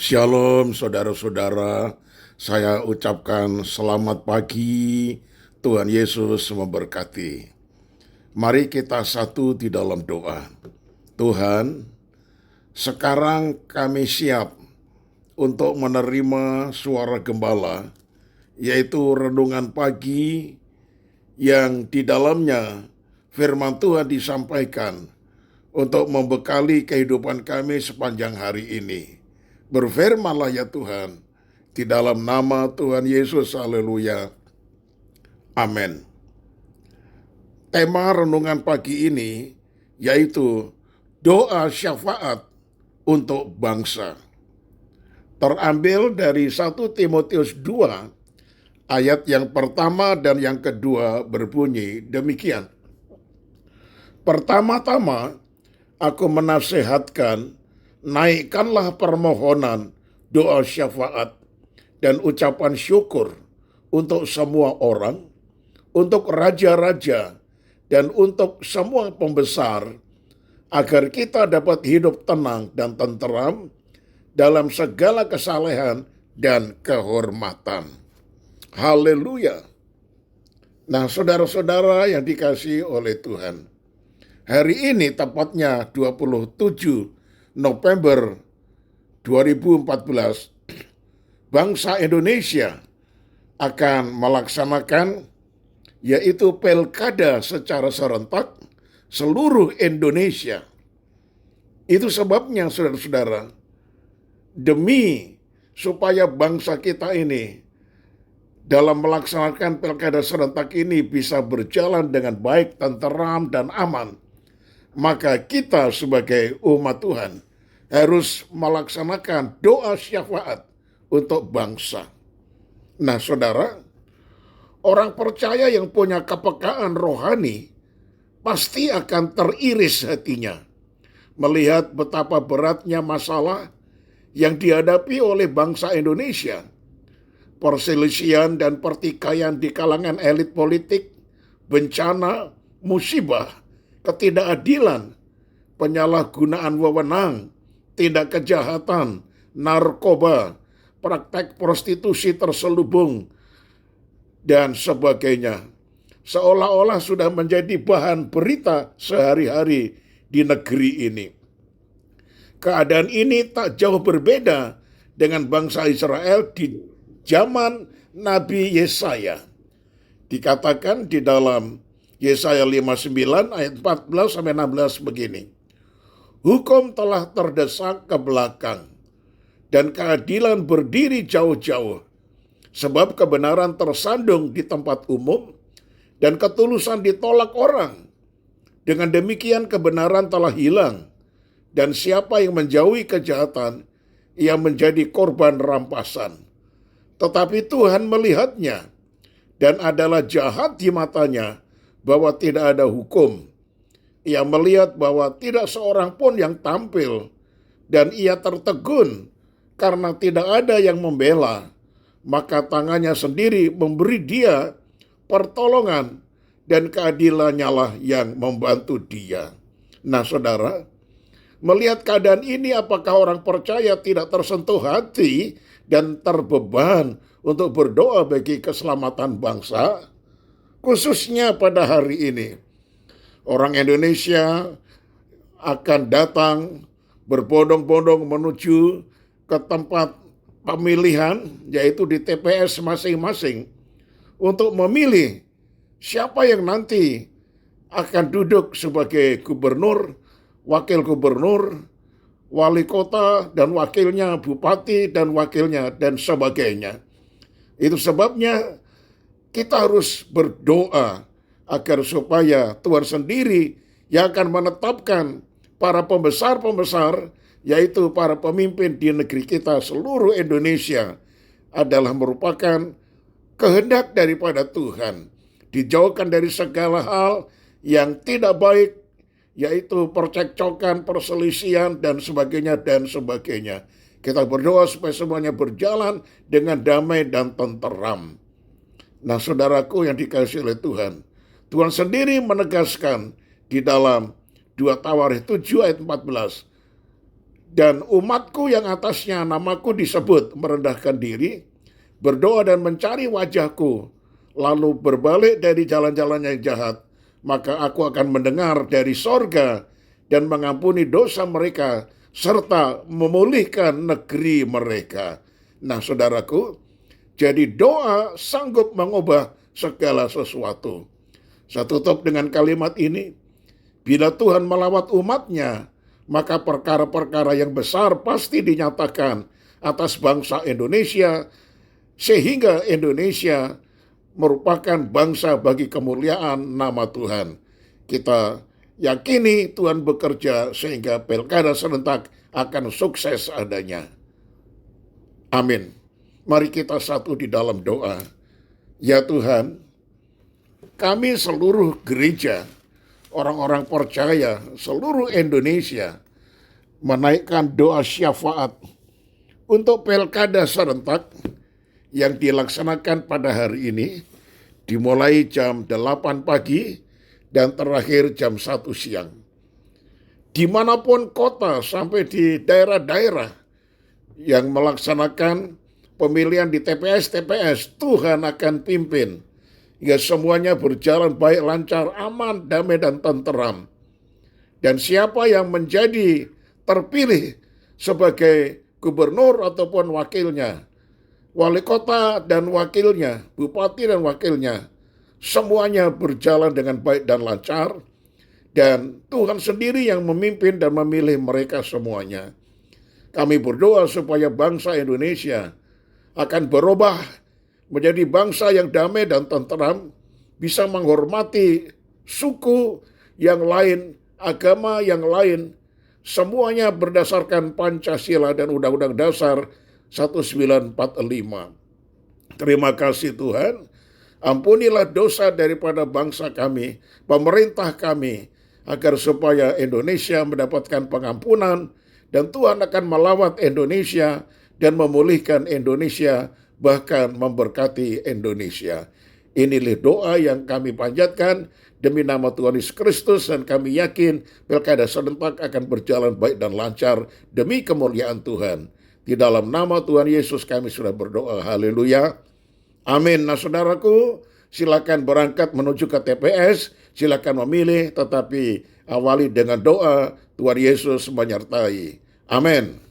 Shalom saudara-saudara, saya ucapkan selamat pagi, Tuhan Yesus memberkati. Mari kita satu di dalam doa. Tuhan, sekarang kami siap untuk menerima suara gembala, yaitu renungan pagi yang di dalamnya firman Tuhan disampaikan untuk membekali kehidupan kami sepanjang hari ini. Berfirmanlah ya Tuhan, di dalam nama Tuhan Yesus, haleluya, amin. Tema renungan pagi ini yaitu doa syafaat untuk bangsa. Terambil dari 1 Timotius 2, ayat yang pertama dan yang kedua berbunyi demikian. Pertama-tama, aku menasihatkan, naikkanlah permohonan, doa syafaat, dan ucapan syukur untuk semua orang, untuk raja-raja, dan untuk semua pembesar, agar kita dapat hidup tenang dan tenteram dalam segala kesalehan dan kehormatan. Haleluya. Nah, saudara-saudara yang dikasihi oleh Tuhan, hari ini tepatnya 27 November 2014, bangsa Indonesia akan melaksanakan yaitu pilkada secara serentak seluruh Indonesia. Itu sebabnya saudara-saudara, demi supaya bangsa kita ini dalam melaksanakan pilkada serentak ini bisa berjalan dengan baik, tenteram, dan aman, maka kita sebagai umat Tuhan harus melaksanakan doa syafaat untuk bangsa. Nah, saudara, orang percaya yang punya kepekaan rohani pasti akan teriris hatinya melihat betapa beratnya masalah yang dihadapi oleh bangsa Indonesia. Perselisihan dan pertikaian di kalangan elit politik, bencana, musibah, ketidakadilan, penyalahgunaan wewenang, tindak kejahatan, narkoba, praktek prostitusi terselubung, dan sebagainya. Seolah-olah sudah menjadi bahan berita sehari-hari di negeri ini. Keadaan ini tak jauh berbeda dengan bangsa Israel di zaman Nabi Yesaya. Dikatakan di dalam Yesaya 59 ayat 14-16 begini. Hukum telah terdesak ke belakang, dan keadilan berdiri jauh-jauh, sebab kebenaran tersandung di tempat umum, dan ketulusan ditolak orang. Dengan demikian kebenaran telah hilang, dan siapa yang menjauhi kejahatan, ia menjadi korban rampasan. Tetapi Tuhan melihatnya, dan adalah jahat di matanya, bahwa tidak ada hukum. Ia melihat bahwa tidak seorang pun yang tampil, dan ia tertegun karena tidak ada yang membela. Maka tangannya sendiri memberi dia pertolongan, dan keadilannya lah yang membantu dia. Nah, saudara, melihat keadaan ini, apakah orang percaya tidak tersentuh hati dan terbeban untuk berdoa bagi keselamatan bangsa? Khususnya pada hari ini, orang Indonesia akan datang berbondong-bondong menuju ke tempat pemilihan, yaitu di TPS masing-masing, untuk memilih siapa yang nanti akan duduk sebagai gubernur, wakil gubernur, wali kota, dan wakilnya, bupati, dan wakilnya, dan sebagainya. Itu sebabnya kita harus berdoa agar supaya Tuhan sendiri yang akan menetapkan para pembesar-pembesar, yaitu para pemimpin di negeri kita seluruh Indonesia, adalah merupakan kehendak daripada Tuhan. Dijauhkan dari segala hal yang tidak baik, yaitu percekcokan, perselisihan, dan sebagainya, dan sebagainya. Kita berdoa supaya semuanya berjalan dengan damai dan tenteram. Nah, saudaraku yang dikasihi oleh Tuhan, Tuhan sendiri menegaskan di dalam 2 Tawarikh 7 ayat 14, Dan umatku yang atasnya namaku disebut merendahkan diri, berdoa dan mencari wajahku, lalu berbalik dari jalan-jalan yang jahat, maka aku akan mendengar dari sorga dan mengampuni dosa mereka, serta memulihkan negeri mereka. Nah, saudaraku, jadi doa sanggup mengubah segala sesuatu. Saya tutup dengan kalimat ini, bila Tuhan melawat umatnya, maka perkara-perkara yang besar pasti dinyatakan atas bangsa Indonesia, sehingga Indonesia merupakan bangsa bagi kemuliaan nama Tuhan. Kita yakini Tuhan bekerja sehingga pilkada serentak akan sukses adanya. Amin. Mari kita satu di dalam doa. Ya Tuhan, kami seluruh gereja, orang-orang percaya seluruh Indonesia menaikkan doa syafaat untuk pilkada serentak yang dilaksanakan pada hari ini, dimulai jam 8 pagi dan terakhir jam 1 siang. Dimanapun kota sampai di daerah-daerah yang melaksanakan pemilihan di TPS, Tuhan akan pimpin hingga semuanya berjalan baik, lancar, aman, damai, dan tenteram. Dan siapa yang menjadi terpilih sebagai gubernur ataupun wakilnya, wali kota dan wakilnya, bupati dan wakilnya, semuanya berjalan dengan baik dan lancar, dan Tuhan sendiri yang memimpin dan memilih mereka semuanya. Kami berdoa supaya bangsa Indonesia akan berubah menjadi bangsa yang damai dan tenteram, bisa menghormati suku yang lain, agama yang lain, semuanya berdasarkan Pancasila dan Undang-Undang Dasar 1945. Terima kasih Tuhan, ampunilah dosa daripada bangsa kami, pemerintah kami, agar supaya Indonesia mendapatkan pengampunan, dan Tuhan akan melawat Indonesia dan memulihkan Indonesia, bahkan memberkati Indonesia. Inilah doa yang kami panjatkan demi nama Tuhan Yesus Kristus, dan kami yakin pilkada serentak akan berjalan baik dan lancar demi kemuliaan Tuhan. Di dalam nama Tuhan Yesus kami sudah berdoa. Haleluya. Amin. Nah saudaraku, silakan berangkat menuju ke TPS, silakan memilih, tetapi awali dengan doa, Tuhan Yesus menyertai. Amin.